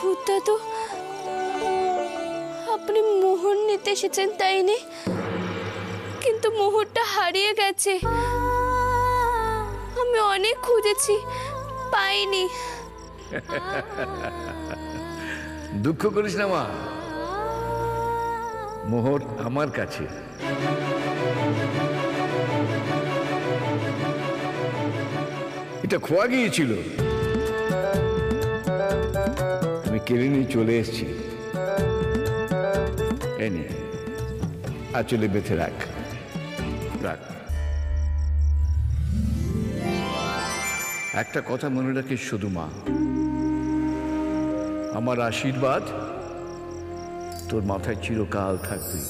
ভূতদা তো আপনি মোহর নিতে এসেছেন তাই নে, কিন্তু মোহরটা হারিয়ে গেছে। আমি অনেক খুঁজেছি, পাইনি। দুঃখ করিস না মা, মোহর আমার কাছে। এটা খোয়া গিয়েছিল, আমি কেড়ে নিয়ে চলে এসেছি। এনে আঁচলে বেঁধে রাখ রাখ। একটা কথা মনে রাখিস শুধু মা, আমার আশীর্বাদ তোর মাথায় চিরকাল থাকবে।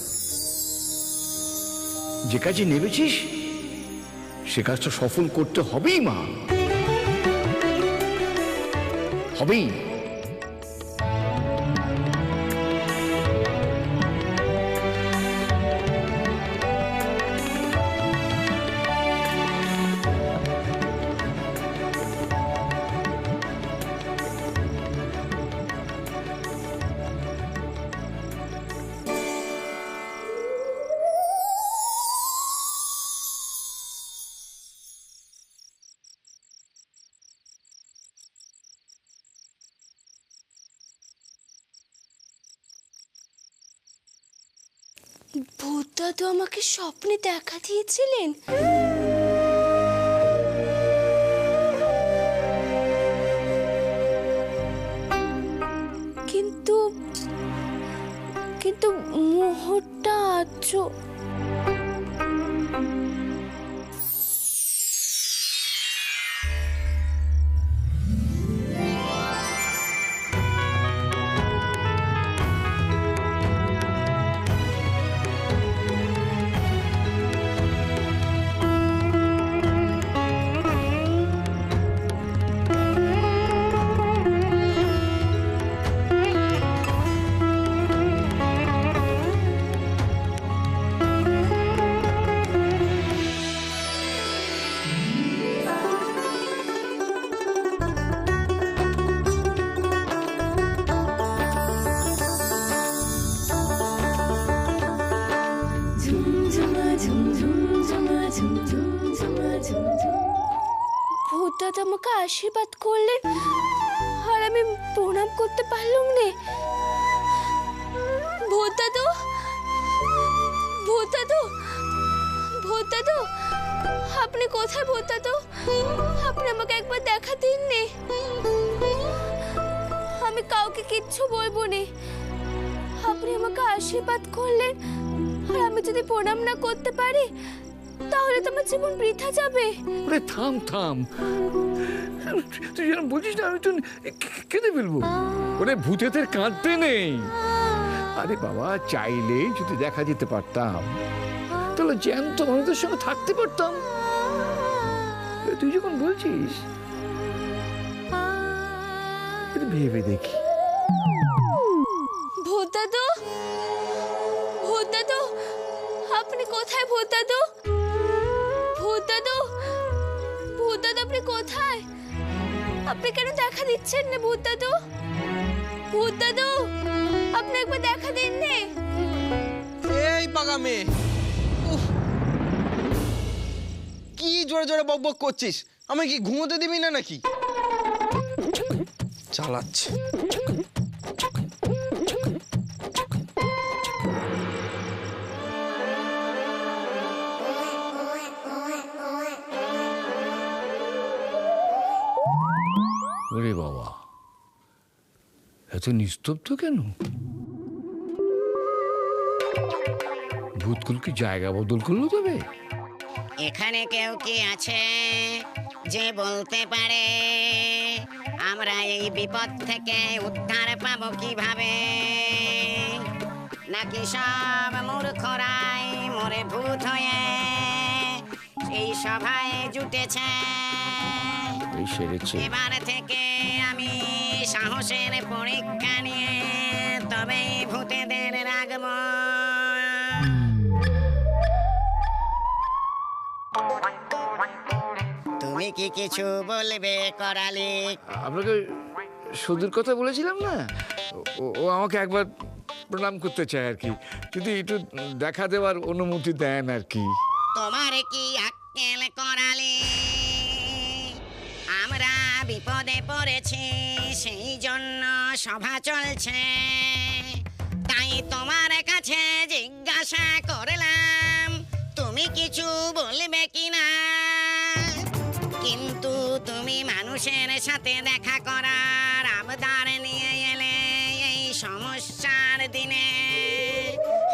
যে কাজে নেমেছিস সে কাজটা সফল করতে হবেই মা, হবেই। ভূতদা তো আমাকে স্বপ্নে দেখা দিয়েছিলেন। কিন্তু কিন্তু মোহরটা আজ ভূতদা আমাকে আশীর্বাদ করলেন আর আমি প্রণাম করতে পারলাম না। ভূতদাদু, ভূতদাদু, ভূতদাদু, আপনি কোথায় ভূতদাদু? আপনি আমাকে একবার দেখা দিন নে। আমি কাউকে কিচ্ছু বলবো না। আপনি আমাকে আশীর্বাদ করলেন আর আমি যদি প্রণাম না করতে পারি তাহলে তো আমার জীবন বৃথা যাবে। ওরে থাম থাম, তুই যেন বলছিস না আমি তো কেঁদে ফেলবো। ওরে ভূতেদের কাঁদতে নেই। আরে বাবা, চাইলে যদি দেখা যেতে পারতাম তাহলে জ্যান্ত মানুষদের সঙ্গে থাকতে পারতাম। তুই যখন বলছিস একটু ভেবে দেখি। ভূতদাদু, ভূতদাদু, আপনি কোথায় ভূতদাদু? ভূতদাদু, ভূতদাদু, আপনি কোথায়? আপনি কেন দেখা দিচ্ছেন না ভূতদাদু? ভূতদাদু, আপনি একবার দেখা দিন নে। এই পাগা মেয়ে, উফ, কি জোরে জোরে বক বক করছিস? আমায় কি ঘুমোতে দিবি না নাকি? চালাচ্ছে। ওরে বাবা, এত নিস্তব্ধ কেন? ভূতগুলো কি জায়গা বদল করলো তবে? এখানে কেউ কি আছে যে বলতে পারে আমরা এই বিপদ থেকে উদ্ধার পাবো কিভাবে? নাকি সব মূর্খরাই মরে ভূত হয়ে এই সভায় জুটেছে? এই সেরেছে। এবার থেকে আমি সাহসের পরীক্ষা নিয়ে তবে ভূতেদের রাখব। তুমি কি কিছু বলবে করালি? আপনাকে সদুর কথা বলেছিলাম না, ও আমাকে একবার প্রণাম করতে চায় আর কি, যদি একটু দেখা দেওয়ার অনুমতি দেন আর কি। তোমার কি আক্কেল করালে? আমরা বিপদে পড়েছি, সেই জন্য সভা চলছে, তাই তোমার কাছে জিজ্ঞাসা করলাম তুমি কিছু বলবে কিনা। কিন্তু তুমি মানুষের সাথে দেখা করার আবদার নিয়ে এলে এই সমস্যার দিনে।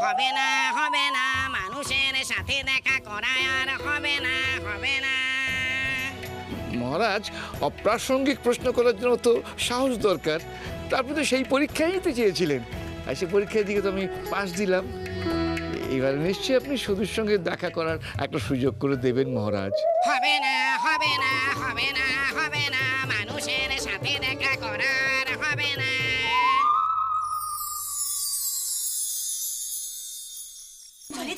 হবে না, হবে না, মানুষের সাথে দেখা করা আর হবে না, হবে না। মহারাজ, অপ্রাসঙ্গিক প্রশ্ন করার জন্য তো সাহস দরকার। তারপরে তো সেই পরীক্ষায় নিতে চেয়েছিলেন, আর সেই পরীক্ষায় দিকে তো আমি পাশ দিলাম। এবার নিশ্চয়ই আপনি সদুর সঙ্গে দেখা করার একটা সুযোগ করে দেবেন মহারাজ। হবে না, হবে না, হবে না, হবে না, মানুষের সাথে দেখা করার হবে না।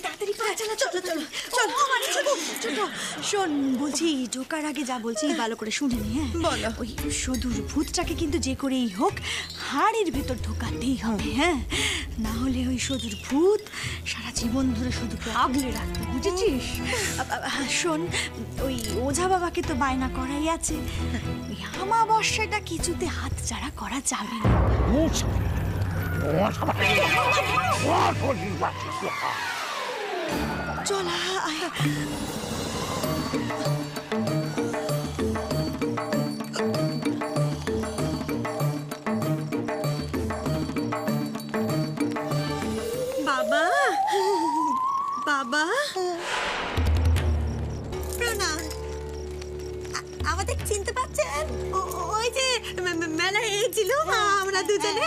তাড়াতাড়ি করে চলো চলো চলো চলো চলো। শোন, বলছি ঢোকার আগে যা বলছি ভালো করে শুনে নি। হ্যাঁ বলো। ওই সদুর ভূতটাকে কিন্তু যে করেই হোক হাড়ের ভেতর ঢোকাতেই হবে। হ্যাঁ, না হলে ওই সদুর ভূত সারা জীবন ধরে সদুকে আগলে রাখবে, বুঝেছিস? শোন, ওই ওঝা বাবাকে তো বায়না করাই আছে, ওই আমাবস্যাটা কিছুতে হাত ছাড়া করা যাবে না। চল আয়। বাবা, বাবা প্রণাম। আমাদের চিনতে পারছেন? ওই যে মেলা এসেছিল আমরা দুজনে।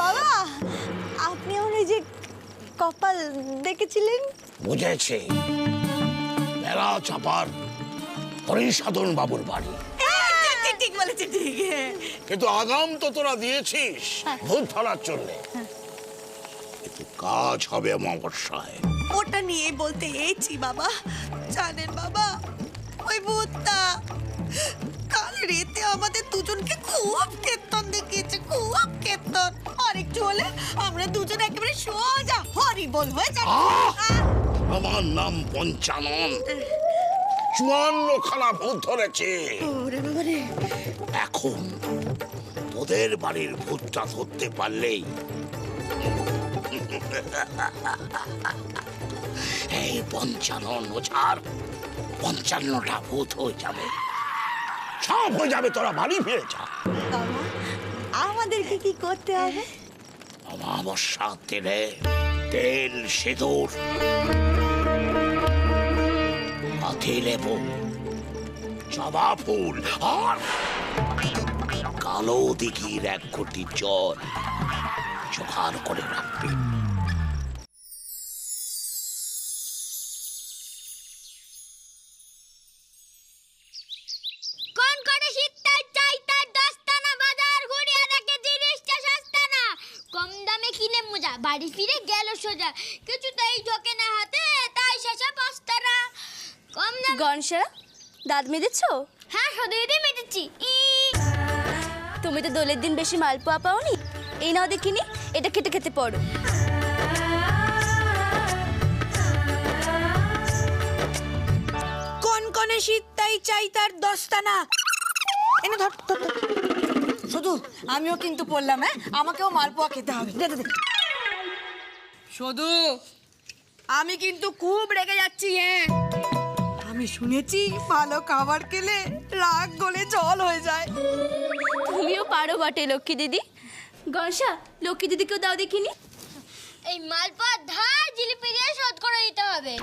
বাবা, আপনি আমার এই যে কপাল দেখেছিলেন? বুঝেছি, মেলা চাপার হরিসাধন বাবুর বাড়ি। ঠিক বলেছি, ঠিক। কিন্তু আগাম তো তোরা দিয়েছিস ভূত ধরার জন্য, কিন্তু কাজ হবে অমাবস্যায়। ওটা নিয়ে বলতে এসেছি বাবা। জানেন বাবা, ওই ভূতটা কাল রাতে আমাদের দুজনকে খুব কীর্তন দেখিয়েছে, খুব কীর্তন। আর একটু হলে আমরা দুজন একেবারে সোজা হরিবোল হয়ে যাব। আমার নাম পঞ্চানন, 54 খানা ভূত ধরেছে। ওরে বাবা রে। এখন তোদের বাড়ির ভূতটা ধরতে পারলেই এই 55 ওঝার 55টা ভূত হয়ে যাবে, সব হয়ে যাবে, তোরা বাড়ি ফিরে যা। বাবা, আমাদেরকে কি করতে হবে? অমাবস্যা তেলে তেল, সিঁদুর, হাতি লেবু, জবা ফুল আর কালো দিঘির 1 ঘটি জল জোগাড় করে রাখবে। কোন করে শীতটা চাইতার দস্তানা বাজার ঘুরিয়ে দেখে জিনিসটা সস্তা না, কম দামে কিনে মজা, বাড়ি ফিরে গেল সোজা, কিছুতেই ঢোকে না হাতে, তাই শেষে পস্তারা। কম দাম। গনসা, দাঁত মেজেছ? হ্যাঁ, সদুইতে মেটেছি। তুমি তো দোলের দিন বেশি মালপোয়া পাওনি। এই নাও দেখিনি, এটা খেতে খেতে পড়ো। কোন কোনে শীতটাই চাই তার দস্তানা। এনে ধর ধর, ধর। শুধু আমিও কিন্তু পড়লাম। হ্যাঁ, আমাকেও মালপোয়া খেতে হবে। দে দে দে। শুধু আমি কিন্তু খুব রেগে যাচ্ছি। হ্যাঁ, আমি শুনেছি ভালো খাবার খেলে রাগ গলে জল হয়ে যায়। তুমিও পারো বটে লক্ষ্মী দিদি। গনসা, লক্ষ্মী দিদিকেও দাও দেখিনি। এই মালপোয়া ধার জিলিপি দিয়ে শোধ করে দিতে হবে।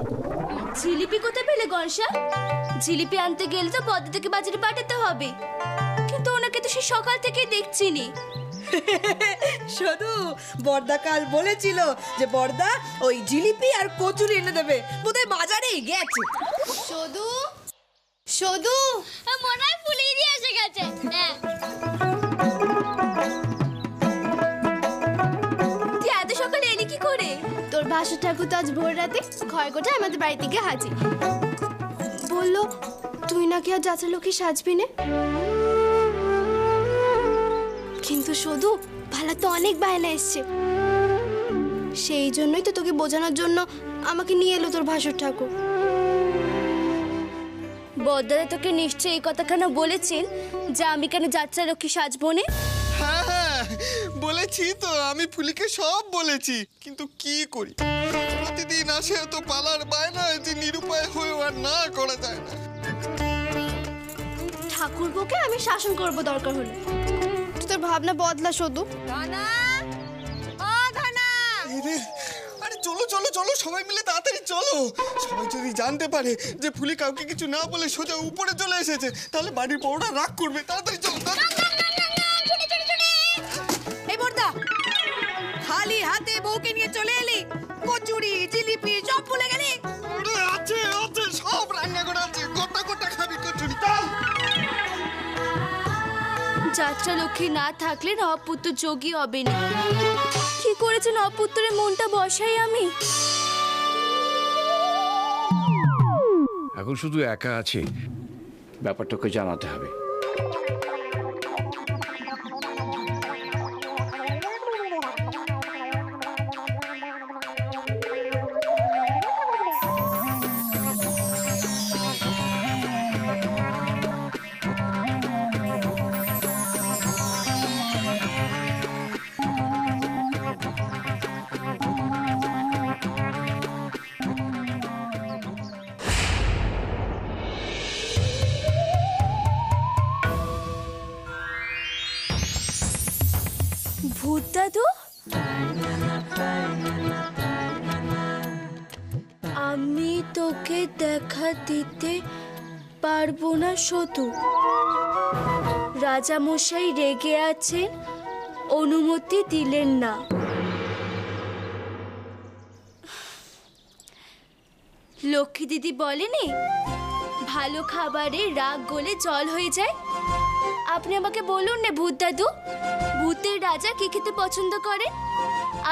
জিলিপি কোথায় পেলে গনসা? জিলিপি আনতে গেলে তো পদ্মা থেকে বাজারে পাঠাতে হবে, কিন্তু ওনাকে তো সে সকাল থেকেই দেখছিনি। শুধু বর্দা কাল বলেছিল যে বর্দা ওই জিলিপি আর কচুরি এনে দেবে, বোধহয় বাজারেই গেছে। সদু, সদু, মনে হয় ফুলিয়ে দিয়ে এসে গেছে। হ্যাঁ, তুই এত সকালে এলি কি করে? তোর ভাসুর ঠাকুর তো আজ ভোর রাতে খড় কোঠায় আমাদের বাড়ি থেকে হাজির। বলল তুই নাকি আর যাত্রা লক্ষ্মী সাজবি না, কিন্তু শুধু ভালো তো অনেক বায়না এসছে, সেই জন্যই তো তোকে বোঝানোর জন্য আমাকে নিয়ে এলো তোর ভাসুর ঠাকুর। বড়দাদা তোকে নিশ্চয়ই এই কথাখানা বলেছেন যে আমি কেন যাত্রা লক্ষ্মী সাজবো না? হ্যাঁ হ্যাঁ বলেছি তো, আমি ফুলিকে সব বলেছি, কিন্তু কি করি, প্রতিদিন আসে তো পালার বায়না যে নিরুপায় হয়েও আর না করা যায় না। ঠাকুরপোকে আমি শাসন করব দরকার হলে, তুই তোর ভাবনা বদলা শুধু। আরে চলো চলো চলো, সবাই মিলে তাড়াতাড়ি চলো। সবাই যদি জানতে পারে যে ফুলি কাউকে কিছু না বলে সোজা উপরে চলে এসেছে, তাহলে বাড়ির বড়রা রাগ করবে। তাড়াতাড়ি চলো। এই বড়দা, খালি হাতে বউকে নিয়ে চলে এলি, কচুরি জিলিপি সব ভুলে গেলি? ওরে আছে আছে, সব রান্না করা আছে, গোটা গোটা খাবি কচুরি। চল। যাত্রা লক্ষ্মী না থাকলে নবপুত্র যোগী হবে না। কি করেছে নবপুত্রের মনটা বসাই আমি? এখন শুধু একা আছে, ব্যাপারটাকে জানাতে হবে। ভূত দাদু, আমি তোকে দেখা দিতে পারবো না শুধু। রাজামশাই রেগে আছেন, অনুমতি দিলেন না। লক্ষ্মী দিদি বলেনি ভালো খাবারে রাগ গলে জল হয়ে যায়? আপনি আমাকে বলুন না ভূত দাদু, ভূতের রাজা কি খেতে পছন্দ করে?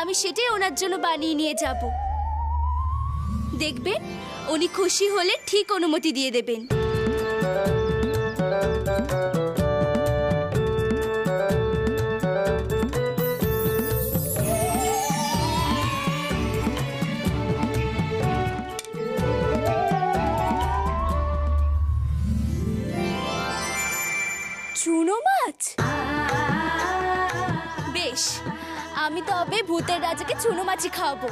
আমি সেটাই ওনার জন্য বানিয়ে নিয়ে যাব। দেখবেন উনি খুশি হলে ঠিক অনুমতি দিয়ে দেবেন। চুনো মাছ? বেশ, আমি তবে ভূতের রাজাকে চুনো মাছই খাওয়াবো।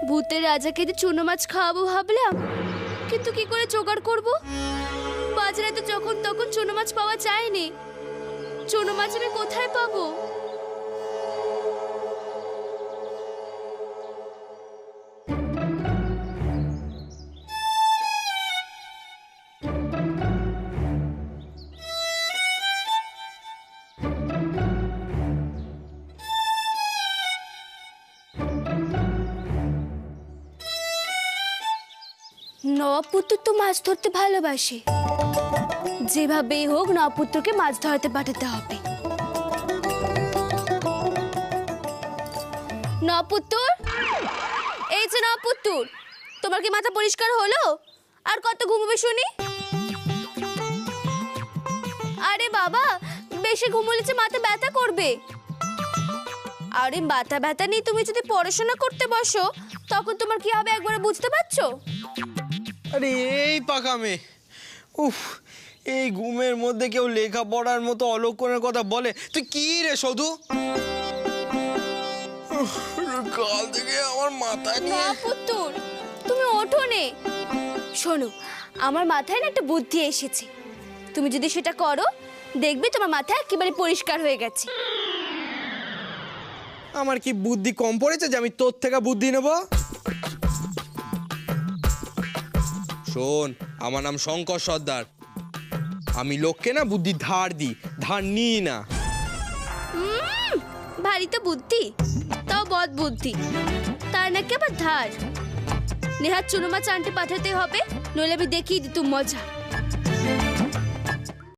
ভূতের রাজাকে যে চুনো মাছ খাওয়াবো ভাবলাম, কিন্তু কি করে জোগাড় করব? বাজারে তো যখন তখন চুনো মাছ পাওয়া যায়নি। চুনো মাছ আমি কোথায় পাবো? নবপুত্র তো মাছ ধরতে ভালোবাসে, যেভাবেই হোক নবপুত্রকে মাছ ধরতে পাঠাতে হবে। নবপুত্র, এই যে নবপুত্র, তোমার কি মাথা পরিষ্কার হলো? আর কত ঘুমোবে শুনি? আরে বাবা, বেশি ঘুমোলে যে মাথা ব্যথা করবে। আরে মাথা ব্যথা নিয়ে তুমি যদি পড়াশোনা করতে বসো, তখন তোমার কি হবে একবার বুঝতে পারছো? আরে এই পাকা মেয়ে, উফ, এই ঘুমের মধ্যে কেউ লেখা পড়ার মতো অলক্ষণের কথা বলে? তুই কি রে শুধু? কাল থেকে আমার মাথা নিয়ে। পুত্র, তুমি ওঠো নে। শোনো, আমার মাথায় না একটা বুদ্ধি এসেছে, তুমি যদি সেটা করো দেখবে তোমার মাথা একেবারে পরিষ্কার হয়ে গেছে। আমার কি বুদ্ধি কম পড়েছে যে আমি তোর থেকে বুদ্ধি নেব? শোন, আমার নাম শঙ্কর সর্দার। আমি লোককে না বুদ্ধি ধার দিই, ধার নিই না। ভারী তো বুদ্ধি, তাও বদ বুদ্ধি, তার নাকি আবার ধার। নেহাত চুনো মাছ আনতে পাঠাতে হবে, নইলে আমি দেখিয়ে দিতুম মজা।